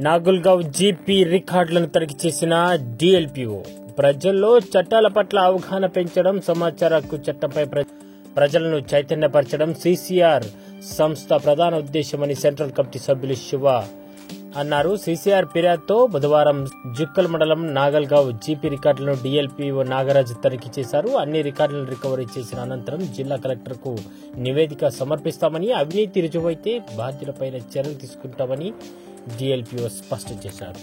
నాగుల్గావ్ GP రికార్డులను తనిఖీ చేసిన డిఎల్పిఓ ప్రజల్లో చట్టాల పట్ల అవగాహన పెంచడం, సమాచార హక్కు చట్టంపై ప్రజలను చైతన్యపరచడం సీసీఆర్ సంస్థ ప్రధాన ఉద్దేశమని సెంట్రల్ కమిటీ సభ్యులు శివ అన్నారు. సీసీఆర్ ఫిర్యాదుతో బుధవారం జుక్కల్ మండలం నాగల్గావ్ జీపీ రికార్డులను డిఎల్పిఓ నాగరాజ్ తనిఖీ చేశారు. అన్ని రికార్డులను రికవరీ చేసిన అనంతరం జిల్లా కలెక్టర్కు నివేదిక సమర్పిస్తామని, అవినీతి రుజువైతే బాధ్యులపై చర్యలు తీసుకుంటామని డిఎల్పిఓ స్పష్టం చేశారు.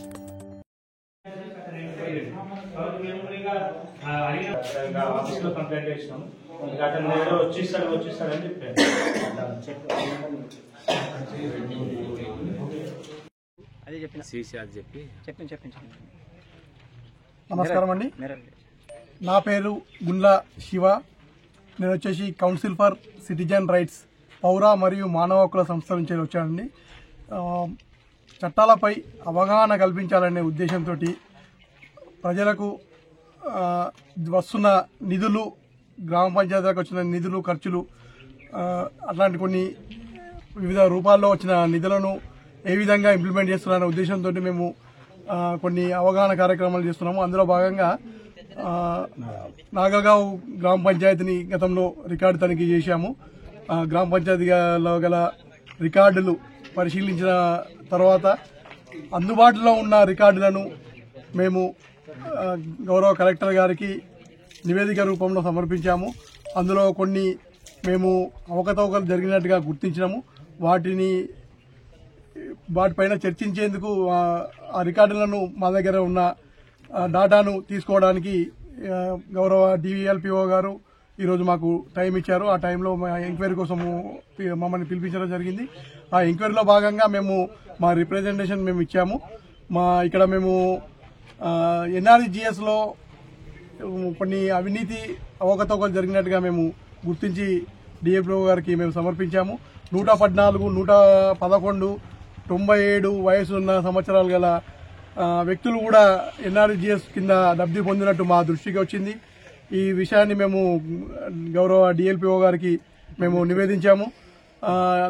నమస్కారం అండి, నా పేరు గుండ్ల శివ. నేను వచ్చేసి కౌన్సిల్ ఫర్ సిటిజన్ రైట్స్ పౌర మరియు మానవ హక్కుల సంస్థ నుంచి వచ్చానండి. చట్టాలపై అవగాహన కల్పించాలనే ఉద్దేశంతో ప్రజలకు వస్తున్న నిధులు, గ్రామ పంచాయతీలకు వచ్చిన నిధులు, ఖర్చులు, అట్లాంటి కొన్ని వివిధ రూపాల్లో వచ్చిన నిధులను ఏ విధంగా ఇంప్లిమెంట్ చేస్తున్నారనే ఉద్దేశంతో మేము కొన్ని అవగాహన కార్యక్రమాలు చేస్తున్నాము. అందులో భాగంగా నాగల్గావ్ గ్రామ పంచాయతీని గతంలో రికార్డు తనిఖీ చేశాము. గ్రామ పంచాయతీలో గల రికార్డులు పరిశీలించిన తర్వాత అందుబాటులో ఉన్న రికార్డులను మేము గౌరవ కలెక్టర్ గారికి నివేదిక రూపంలో సమర్పించాము. అందులో కొన్ని మేము అవకతవకలు జరిగినట్టుగా గుర్తించినాము. వాటిపైన చర్చించేందుకు ఆ రికార్డులను మా దగ్గర ఉన్న డాటాను తీసుకోవడానికి గౌరవ డిఎల్పిఓ గారు ఈరోజు మాకు టైం ఇచ్చారు. ఆ టైంలో ఎంక్వైరీ కోసం మమ్మల్ని పిలిపించడం జరిగింది. ఆ ఎంక్వైరీలో భాగంగా మేము మా రిప్రజెంటేషన్ మేము ఇచ్చాము. ఇక్కడ మేము ఎన్ఆర్ఈజీఎస్ లో కొన్ని అవినీతి అవకతవకలు జరిగినట్టుగా మేము గుర్తించి డిఎల్పిఓ గారికి మేము సమర్పించాము. 114, 111, 97 వయసు ఉన్న సంవత్సరాలు గల వ్యక్తులు కూడా ఎన్ఆర్ఈజీఎస్ కింద లబ్ధి పొందినట్టు మా దృష్టికి వచ్చింది. ఈ విషయాన్ని మేము గౌరవ డిఎల్పిఓ గారికి మేము నివేదించాము.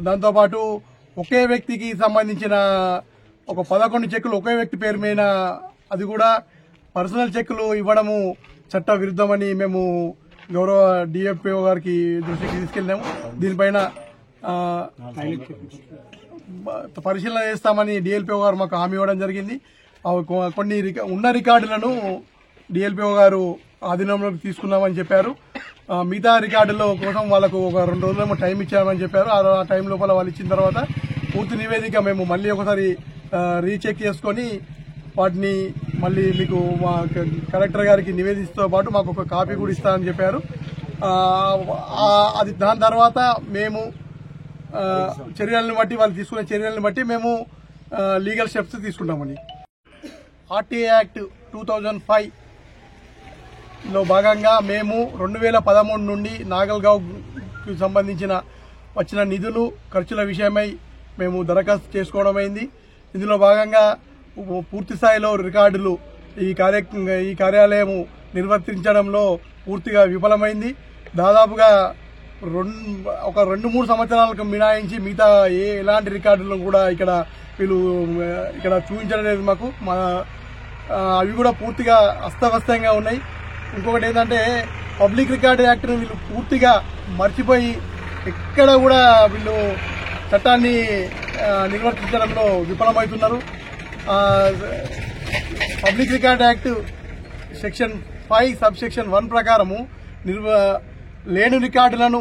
దాంతోపాటు ఒకే వ్యక్తికి సంబంధించిన ఒక 11 చెక్కులు ఒకే వ్యక్తి పేరు మీద, అది కూడా పర్సనల్ చెక్కులు ఇవ్వడము చట్ట విరుద్ధమని మేము గౌరవ డిఎల్పిఓ గారికి దృష్టికి తీసుకెళ్లాము. దీనిపైన పరిశీలన చేస్తామని డిఎల్పిఓ గారు మాకు హామీ ఇవ్వడం జరిగింది. కొన్ని ఉన్న రికార్డులను డిఎల్పిఓ గారు ఆధీనంలోకి తీసుకున్నామని చెప్పారు. మిగతా రికార్డుల కోసం వాళ్ళకు ఒక 2 రోజులేమో టైం ఇచ్చామని చెప్పారు. ఆ టైం లోపల వాళ్ళు ఇచ్చిన తర్వాత పూర్తి నివేదిక మేము మళ్ళీ ఒకసారి రీచెక్ చేసుకుని వాటిని మళ్ళీ మీకు మా కలెక్టర్ గారికి నివేదిస్తూ పాటు మాకు ఒక కాపీ కూడా ఇస్తామని చెప్పారు. అది దాని తర్వాత మేము చర్యలను బట్టి, వాళ్ళు తీసుకునే చర్యలను బట్టి మేము లీగల్ స్టెప్స్ తీసుకుంటామని. ఆర్టీఐ యాక్ట్ 2005 లో భాగంగా మేము 2013 నుండి నాగల్గావ్కి సంబంధించిన వచ్చిన నిధులు, ఖర్చుల విషయమై మేము దరఖాస్తు చేసుకోవడం అయింది. ఇందులో భాగంగా పూర్తి స్థాయిలో రికార్డులు ఈ కార్యాలయం నిర్వర్తించడంలో పూర్తిగా విఫలమైంది. దాదాపుగా ఒక 2-3 సంవత్సరాలకు మినహాయించి మిగతా ఎలాంటి రికార్డులను కూడా ఇక్కడ చూపించడం లేదు మాకు. అవి కూడా పూర్తిగా అస్తవ్యస్తంగా ఉన్నాయి. ఇంకొకటి ఏంటంటే పబ్లిక్ రికార్డ్ యాక్ట్ను వీళ్ళు పూర్తిగా మర్చిపోయి ఎక్కడ కూడా వీళ్ళు చట్టాన్ని నిర్వర్తించడంలో విఫలమవుతున్నారు. Public record act section 5 sub section 1 ప్రకారము లేని రికార్డులను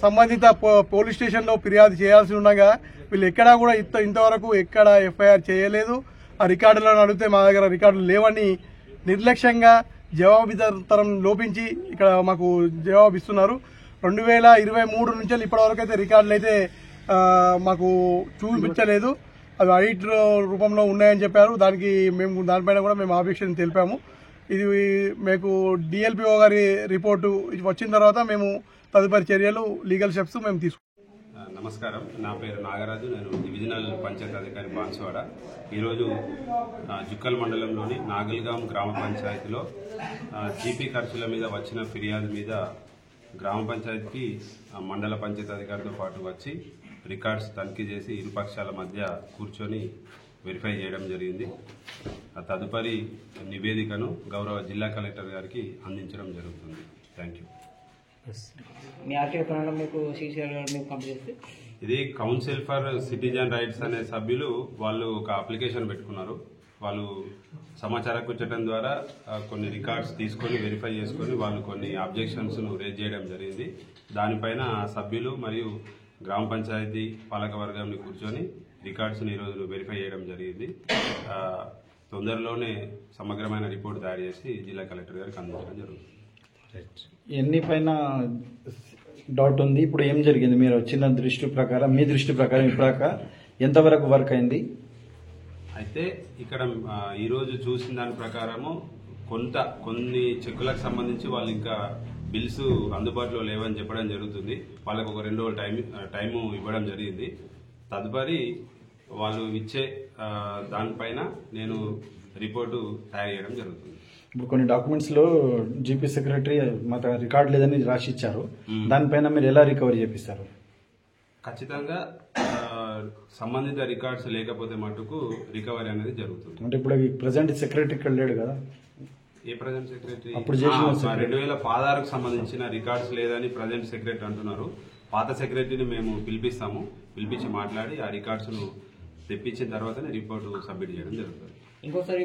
సంబంధిత పోలీస్ స్టేషన్లో ఫిర్యాదు చేయాల్సి ఉండగా వీళ్ళు ఎక్కడా కూడా ఇంతవరకు ఎక్కడ ఎఫ్ఐఆర్ చేయలేదు. ఆ రికార్డులను అడిగితే మా దగ్గర రికార్డులు లేవని నిర్లక్ష్యంగా జవాబుదారీతనం లోపించి ఇక్కడ మాకు జవాబిస్తున్నారు. 2023 నుంచి ఇప్పటివరకు అయితే రికార్డులు అయితే మాకు చూపించలేదు. అవి ఆడిట్ రూపంలో ఉన్నాయని చెప్పారు. దానిపైన కూడా మేము ఆబ్జెక్షన్ తెలిపాము. ఇది మీకు డిఎల్పిఓ గారి రిపోర్టు వచ్చిన తర్వాత మేము తదుపరి చర్యలు, లీగల్ స్టెప్స్ మేము తీసుకుంటాం. నమస్కారం, నా పేరు నాగరాజు. నేను డివిజనల్ పంచాయతీ అధికారి బాన్సువాడ. ఈరోజు జుక్కల్ మండలంలోని నాగల్గావ్ గ్రామ పంచాయతీలో జీపీ ఖర్చుల మీద వచ్చిన ఫిర్యాదు మీద గ్రామ పంచాయతీకి మండల పంచాయతీ అధికారితో పాటు వచ్చి రికార్డ్స్ తనిఖీ చేసి ఇరు పక్షాల మధ్య కూర్చొని వెరిఫై చేయడం జరిగింది. ఆ తదుపరి నివేదికను గౌరవ జిల్లా కలెక్టర్ గారికి అందించడం జరుగుతుంది. Thank you. మీ ఆర్టీఓ ప్రణాళిక మీకు సీసీఆర్ గారు మీకు పంపిస్తే ఇది కౌన్సిల్ ఫర్ సిటిజన్ రైట్స్ అనే సభ్యులు వాళ్ళు ఒక అప్లికేషన్ పెట్టుకున్నారు. వాళ్ళు సమాచార హక్కు చట్టం ద్వారా కొన్ని రికార్డ్స్ తీసుకొని వెరిఫై చేసుకొని వాళ్ళు కొన్ని అబ్జెక్షన్స్ ను రేజ్ చేయడం జరిగింది. దానిపైన సభ్యులు మరియు గ్రామ పంచాయతీ పాలక వర్గాన్ని కూర్చొని రికార్డ్స్ ని ఈరోజు వెరిఫై చేయడం జరిగింది. తొందరలోనే సమగ్రమైన రిపోర్ట్ తయారు చేసి జిల్లా కలెక్టర్ గారికి అందించడం జరుగుతుంది. ఎన్ని పైన డౌట్ ఉంది, ఇప్పుడు ఏం జరిగింది? మీరు వచ్చిన దృష్టి ప్రకారం, మీ దృష్టి ప్రకారం ఇప్పటిదాకా ఎంతవరకు వర్క్ అయింది? అయితే ఇక్కడ ఈరోజు చూసిన దాని ప్రకారము కొన్ని చెక్కులకు సంబంధించి వాళ్ళు ఇంకా బిల్స్ అందుబాటులో లేవని చెప్పడం జరుగుతుంది. వాళ్ళకు ఒక 2 రోజులు టైము ఇవ్వడం జరిగింది. తదుపరి వాళ్ళు ఇచ్చే దానిపైన నేను రిపోర్టు తయారు చేయడం జరుగుతుంది. ఇప్పుడు కొన్ని డాక్యుమెంట్స్ లో జీపీ సెక్రటరీ మాకు రికార్డు లేదని రాసి ఇచ్చారు. దానిపైన మీరు ఎలా రికవరీ చేపిస్తారు? ఖచ్చితంగా సంబంధిత రికార్డ్స్ లేకపోతే మటుకు రికవరీ అనేది జరుగుతుంది. అంటే ఇప్పుడు ప్రజెంట్ సెక్రటరీ ఇక్కడ లేడు కదా? ఏ ప్రజెంట్ సెక్రటరీ? అప్పుడు చేసిన 2016కు సంబంధించిన రికార్డ్స్ లేదని ప్రజెంట్ సెక్రటరీ అంటున్నారు. పాత సెక్రటరీని మేము పిలిపించి మాట్లాడి ఆ రికార్డ్స్ ను తెప్పించిన తర్వాతనే రిపోర్టు సబ్మిట్ చేయడం జరుగుతుంది. ఇంకోసారి